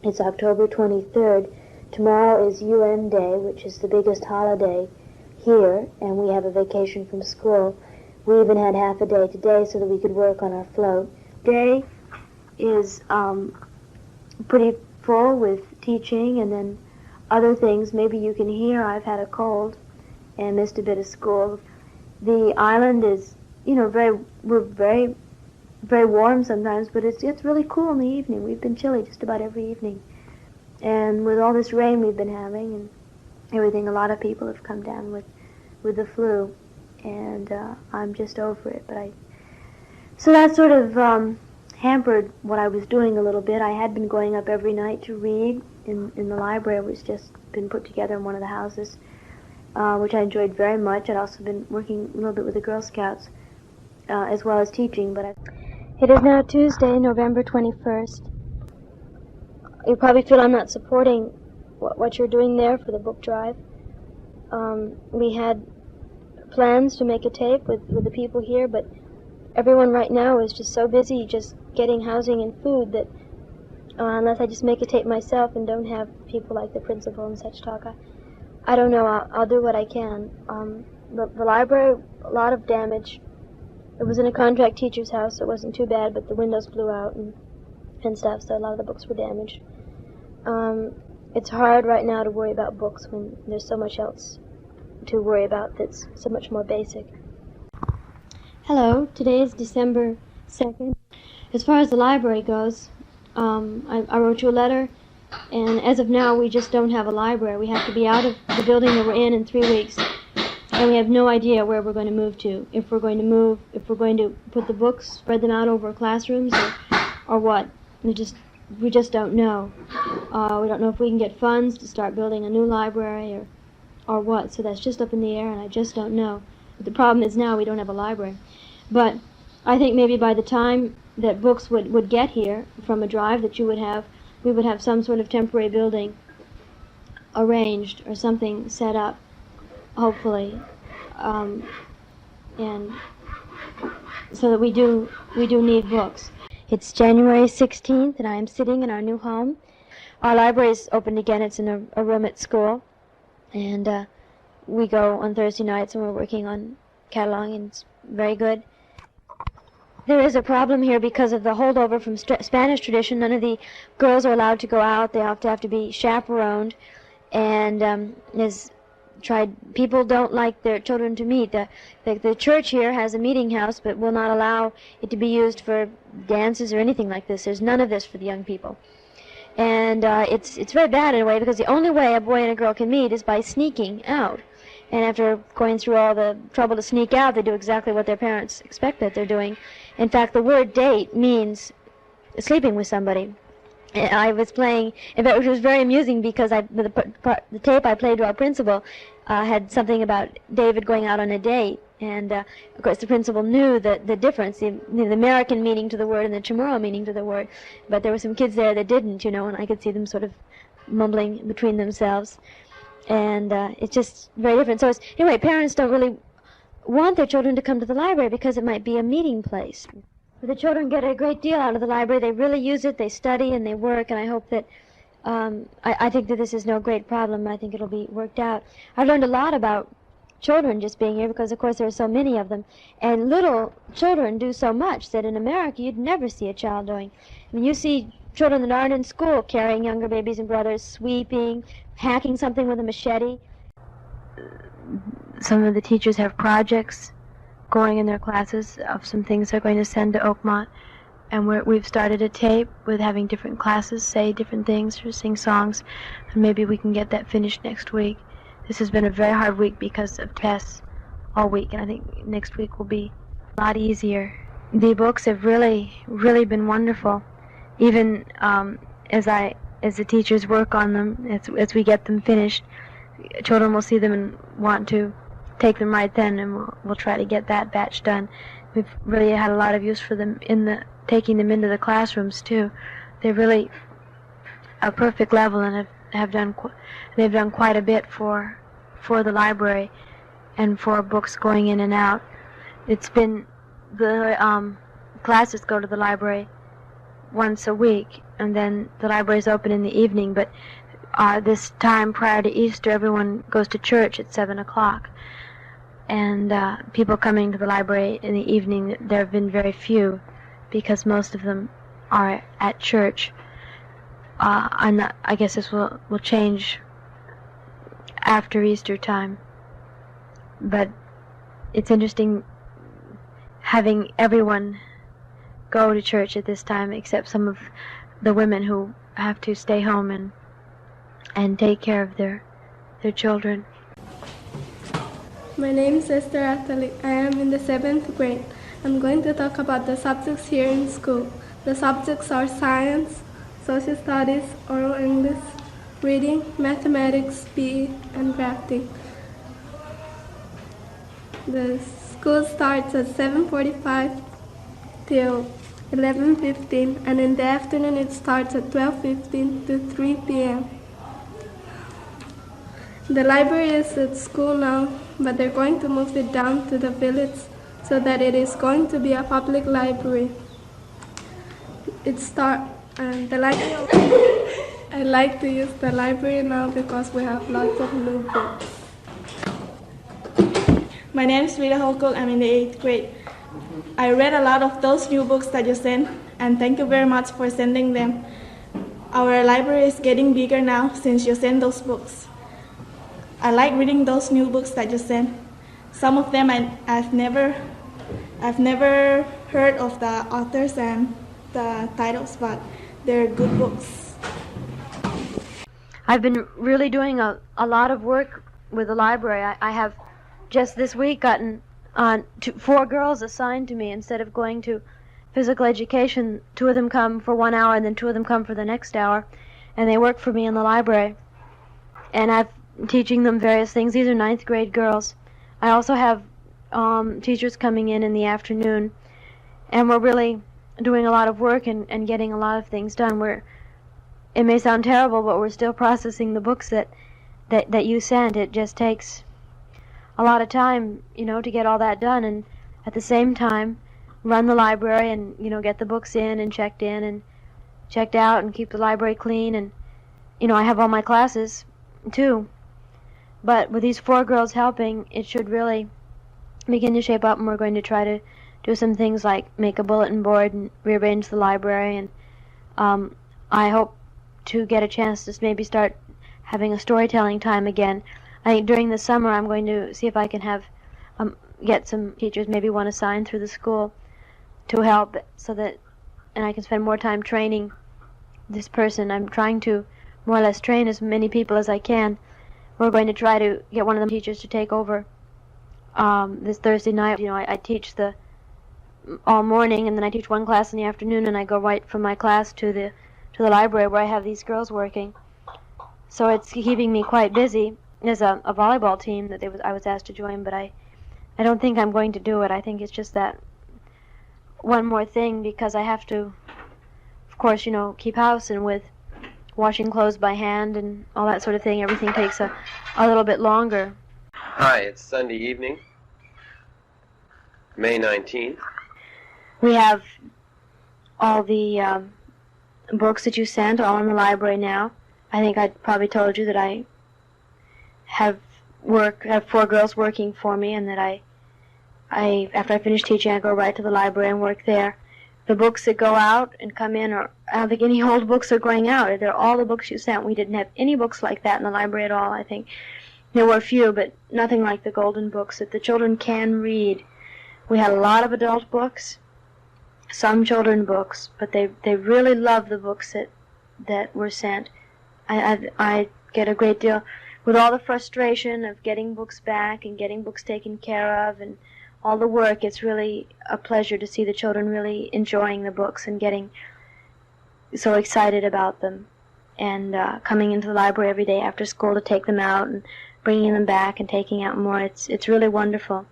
It's October 23rd. Tomorrow is UN Day, which is the biggest holiday here, and we have a vacation from school. We even had half a day today so that we could work on our float. Day is pretty full with teaching and then other things. Maybe you can hear I've had a cold and missed a bit of school. The island is, we're very, very warm sometimes, but it's really cool in the evening. We've been chilly just about every evening. And with all this rain we've been having and everything, a lot of people have come down with the flu, and I'm just over it. So that sort of hampered what I was doing a little bit. I had been going up every night to read in the library, which has just been put together in one of the houses, which I enjoyed very much. I'd also been working a little bit with the Girl Scouts, as well as teaching. It is now Tuesday, November 21st. You probably feel I'm not supporting what you're doing there for the book drive. We had plans to make a tape with the people here, but everyone right now is just so busy just getting housing and food that unless I just make a tape myself and don't have people like the principal and such talk, I don't know. I'll do what I can. The library, a lot of damage. It was in a contract teacher's house, so it wasn't too bad, but the windows blew out and stuff, so a lot of the books were damaged. It's hard right now to worry about books when there's so much else to worry about that's so much more basic. Hello, today is December 2nd. As far as the library goes, I wrote you a letter, and as of now we just don't have a library. We have to be out of the building that we're in 3 weeks, and we have no idea where we're going to move to. If we're going to put the books, spread them out over classrooms, or what. We just don't know. We don't know if we can get funds to start building a new library or what. So that's just up in the air, and I just don't know. But the problem is now we don't have a library. But I think maybe by the time that books would get here from a drive that you would have, we would have some sort of temporary building arranged or something set up, hopefully, and so that we do need books. It's January 16th, and I am sitting in our new home. Our library is opened again. It's in a room at school, and we go on Thursday nights, and we're working on cataloging, and it's very good. There is a problem here because of the holdover from Spanish tradition. None of the girls are allowed to go out. They have to be chaperoned, and people don't like their children to meet. The church here has a meeting house, but will not allow it to be used for dances or anything like this. There's none of this for the young people. And it's very bad in a way, because the only way a boy and a girl can meet is by sneaking out. And after going through all the trouble to sneak out, they do exactly what their parents expect that they're doing. In fact, the word date means sleeping with somebody. I was playing, in fact, which was very amusing, because the tape I played to our principal had something about David going out on a date, and of course the principal knew the difference, the American meaning to the word and the Chamorro meaning to the word, but there were some kids there that didn't, and I could see them sort of mumbling between themselves, and it's just very different. So anyway, parents don't really want their children to come to the library because it might be a meeting place. The children get a great deal out of the library. They really use it. They study and they work, and I hope that I think that this is no great problem. I think it'll be worked out. I've learned a lot about children just being here because, of course, there are so many of them. And little children do so much that in America you'd never see a child doing. I mean, you see children that aren't in school carrying younger babies and brothers, sweeping, hacking something with a machete. Some of the teachers have projects going in their classes of some things they're going to send to Oakmont. And we've started a tape with having different classes say different things or sing songs. And maybe we can get that finished next week. This has been a very hard week because of tests all week, and I think next week will be a lot easier. The books have really, really been wonderful. Even as the teachers work on them, as we get them finished, children will see them and want to take them right then, and we'll try to get that batch done. We've really had a lot of use for them taking them into the classrooms too. They're really a perfect level, and they've done quite a bit for the library and for books going in and out. It's been the classes go to the library once a week, and then the library is open in the evening, but this time prior to Easter, everyone goes to church at 7 o'clock. And people coming to the library in the evening, there have been very few, because most of them are at church. I guess this will change after Easter time. But it's interesting having everyone go to church at this time, except some of the women who have to stay home and take care of their children. My name is Esther Atali. I am in the 7th grade. I'm going to talk about the subjects here in school. The subjects are science, social studies, oral English, reading, mathematics, PE, and crafting. The school starts at 7:45 till 11:15, and in the afternoon it starts at 12:15 to 3 p.m. The library is at school now, but they're going to move it down to the village so that it is going to be a public library. I like to use the library now because we have lots of new books. My name is Rita Holkol. I'm in the 8th grade. I read a lot of those new books that you sent, and thank you very much for sending them. Our library is getting bigger now since you sent those books. I like reading those new books that you sent. Some of them I've never heard of the authors and the titles, but they're good books. I've been really doing a lot of work with the library. I have just this week gotten 4 girls assigned to me. Instead of going to physical education, 2 of them come for 1 hour and then 2 of them come for the next hour, and they work for me in the library. And I'm teaching them various things. These are 9th grade girls. I also have teachers coming in the afternoon, and we're really doing a lot of work and getting a lot of things done. It may sound terrible, but we're still processing the books that you sent. It just takes a lot of time, to get all that done, and at the same time run the library and, get the books in and checked out and keep the library clean. And, I have all my classes too. But with these 4 girls helping, it should really begin to shape up, and we're going to try to do some things like make a bulletin board and rearrange the library. And I hope to get a chance to maybe start having a storytelling time again. I think during the summer I'm going to see if I can have get some teachers, maybe one assigned through the school, to help, and I can spend more time training this person. I'm trying to more or less train as many people as I can. We're going to try to get one of the teachers to take over this Thursday night. I teach all morning, and then I teach one class in the afternoon, and I go right from my class to the library where I have these girls working. So it's keeping me quite busy. There's a volleyball team that I was asked to join, but I don't think I'm going to do it. I think it's just that one more thing, because I have to, of course, keep house, and with washing clothes by hand and all that sort of thing, everything takes a little bit longer. Hi, it's Sunday evening, May 19th. We have all the books that you sent all in the library now. I think I probably told you that I have 4 girls working for me, and that I after I finish teaching, I go right to the library and work there. The books that go out and come in, I don't think any old books are going out. They're all the books you sent. We didn't have any books like that in the library at all, I think. There were a few, but nothing like the golden books that the children can read. We had a lot of adult books, some children books, but they really love the books that were sent. I get a great deal, with all the frustration of getting books back and getting books taken care of and all the work. It's really a pleasure to see the children really enjoying the books and getting so excited about them, and coming into the library every day after school to take them out and bringing them back and taking out more. It's really wonderful.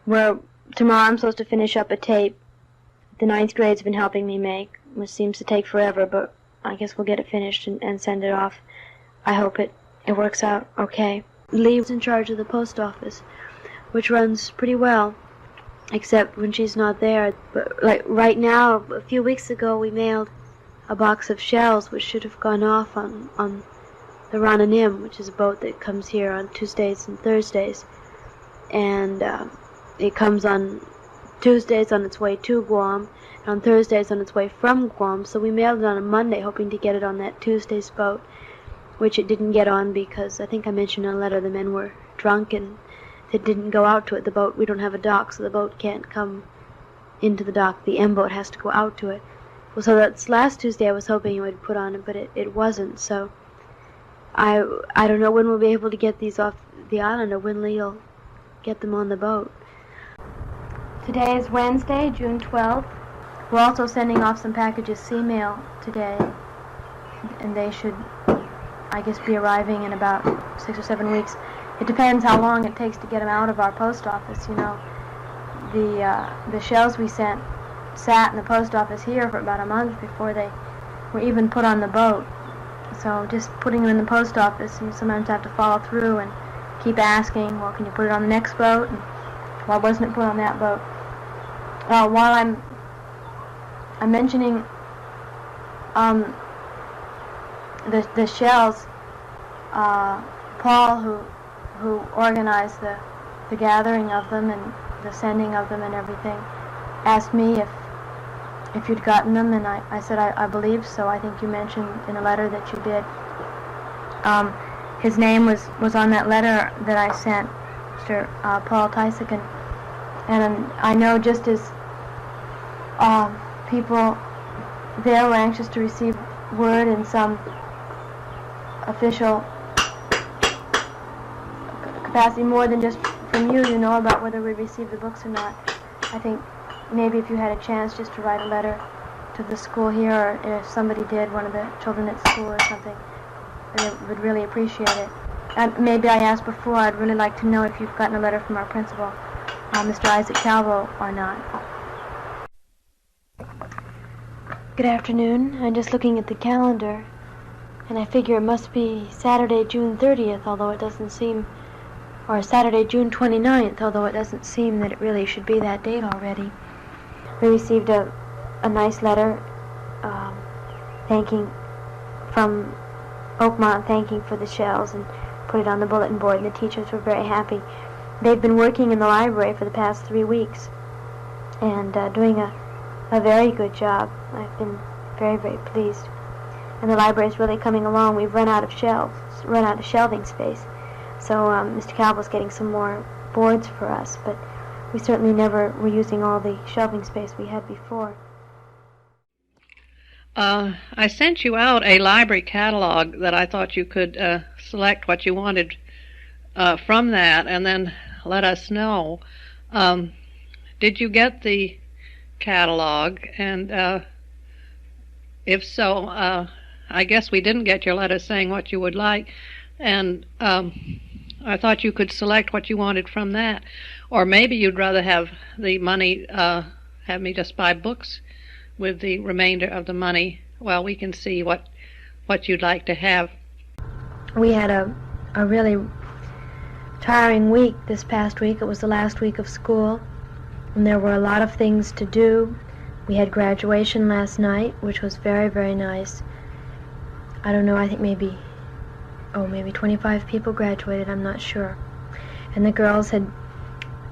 Tomorrow I'm supposed to finish up a tape the 9th grade's been helping me make, which seems to take forever, but I guess we'll get it finished and send it off. I hope it works out okay. Lee was in charge of the post office, which runs pretty well, except when she's not there. But like right now, a few weeks ago, we mailed a box of shells which should have gone off on the Rananim, which is a boat that comes here on Tuesdays and Thursdays. And it comes on Tuesdays on its way to Guam, and on Thursdays on its way from Guam. So we mailed it on a Monday, hoping to get it on that Tuesday's boat, which it didn't get on because I think I mentioned in a letter the men were drunk and they didn't go out to it. The boat, we don't have a dock, so the boat can't come into the dock. The M boat has to go out to it. Well, so that's last Tuesday I was hoping it would put on it, but it wasn't. So I don't know when we'll be able to get these off the island or when Lee'll get them on the boat. Today is Wednesday, June 12th. We're also sending off some packages sea mail today, and they should, I guess, be arriving in about 6 or 7 weeks. It depends how long it takes to get them out of our post office. You know, the shells we sent sat in the post office here for about a month before they were even put on the boat. So just putting them in the post office, you sometimes have to follow through and keep asking, well, can you put it on the next boat? And why wasn't it put on that boat? While I'm mentioning the shells, Paul, who organized the gathering of them and the sending of them and everything, asked me if you'd gotten them, and I said I believe so. I think you mentioned in a letter that you did. His name was on that letter that I sent, Mr. Paul Typhoon, and I know just as people there were anxious to receive word in some official capacity, more than just from you, you know, about whether we received the books or not. I think maybe if you had a chance just to write a letter to the school here, or if somebody did, one of the children at school or something, they would really appreciate it. And maybe I asked before, I'd really like to know if you've gotten a letter from our principal, Mr. Isaac Calvo, or not. Good afternoon. I'm just looking at the calendar, and I figure it must be Saturday, June 30th, although it doesn't seem, or Saturday, June 29th, although it doesn't seem that it really should be that date already. We received a nice letter thanking from Oakmont, thanking for the shells, and put it on the bulletin board, and the teachers were very happy. They've been working in the library for the past 3 weeks and doing a very good job. I've been very, very pleased. And the library is really coming along. We've run out of shelving space. So Mr. Calvo's getting some more boards for us, but we certainly never were using all the shelving space we had before. I sent you out a library catalog that I thought you could select what you wanted from that and then let us know. Did you get the catalog? And if so, I guess we didn't get your letter saying what you would like. And I thought you could select what you wanted from that. Or maybe you'd rather have the money, have me just buy books with the remainder of the money. Well, we can see what you'd like to have. We had a really tiring week this past week. It was the last week of school, and there were a lot of things to do. We had graduation last night, which was very, very nice. I don't know, I think maybe 25 people graduated, I'm not sure. And the girls had,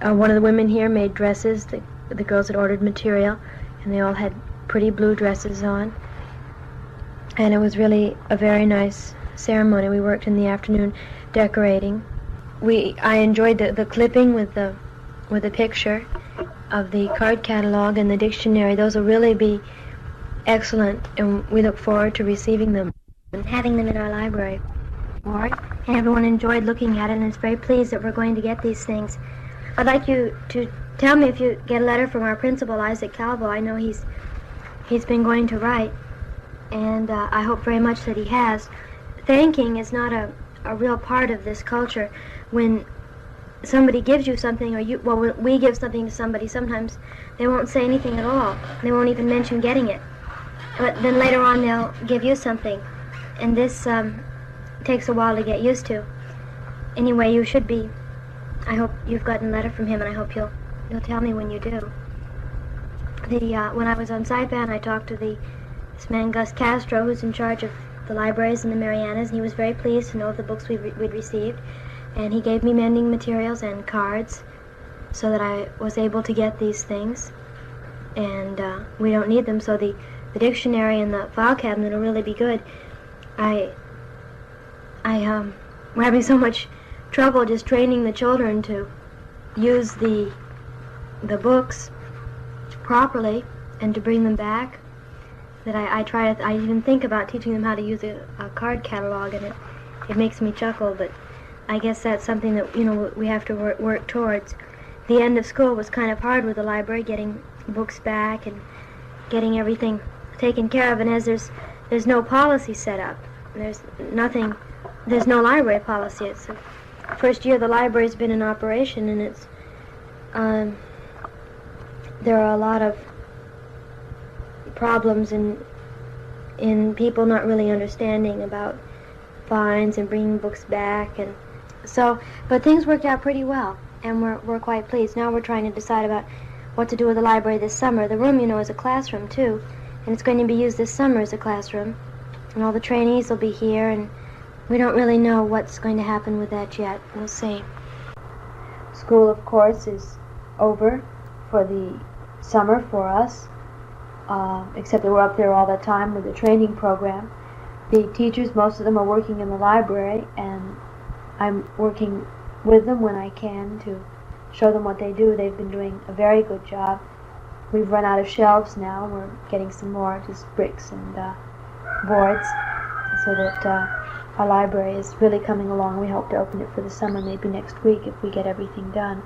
one of the women here made dresses. The girls had ordered material, and they all had pretty blue dresses on. And it was really a very nice ceremony. We worked in the afternoon decorating. I enjoyed the clipping with the picture of the card catalog and the dictionary. Those will really be excellent, and we look forward to receiving them and having them in our library. And everyone enjoyed looking at it and is very pleased that we're going to get these things. I'd like you to tell me if you get a letter from our principal, Isaac Calvo. I know he's been going to write, and I hope very much that he has. Thanking is not a real part of this culture. When somebody gives you something, or when we give something to somebody, sometimes they won't say anything at all. They won't even mention getting it. But then later on they'll give you something, and this takes a while to get used to. Anyway, you should be. I hope you've gotten a letter from him, and I hope you'll tell me when you do. When I was on Saipan, I talked to the this man Gus Castro, who's in charge of the libraries in the Marianas, and he was very pleased to know of the books we'd received, and he gave me mending materials and cards so that I was able to get these things, and we don't need them, so the dictionary and the file cabinet will really be good. We're having so much trouble just training the children to use the books properly and to bring them back that I even think about teaching them how to use a card catalog, and it makes me chuckle, but I guess that's something that, you know, we have to work towards. The end of school was kind of hard with the library, getting books back and getting everything taken care of, and as there's no policy set up, there's no library policy. It's the first year the library's been in operation, and it's there are a lot of problems in people not really understanding about fines and bringing books back, and so, but things worked out pretty well, and we're quite pleased. Now we're trying to decide about what to do with the library this summer. The room, you know, is a classroom too, and it's going to be used this summer as a classroom, and all the trainees will be here, and we don't really know what's going to happen with that yet. We'll see. School, of course, is over for the summer for us, except that we're up there all the time with the training program. The teachers, most of them are working in the library, and I'm working with them when I can to show them what they do. They've been doing a very good job. We've run out of shelves now. We're getting some more, just bricks and boards, so that our library is really coming along. We hope to open it for the summer, maybe next week, if we get everything done.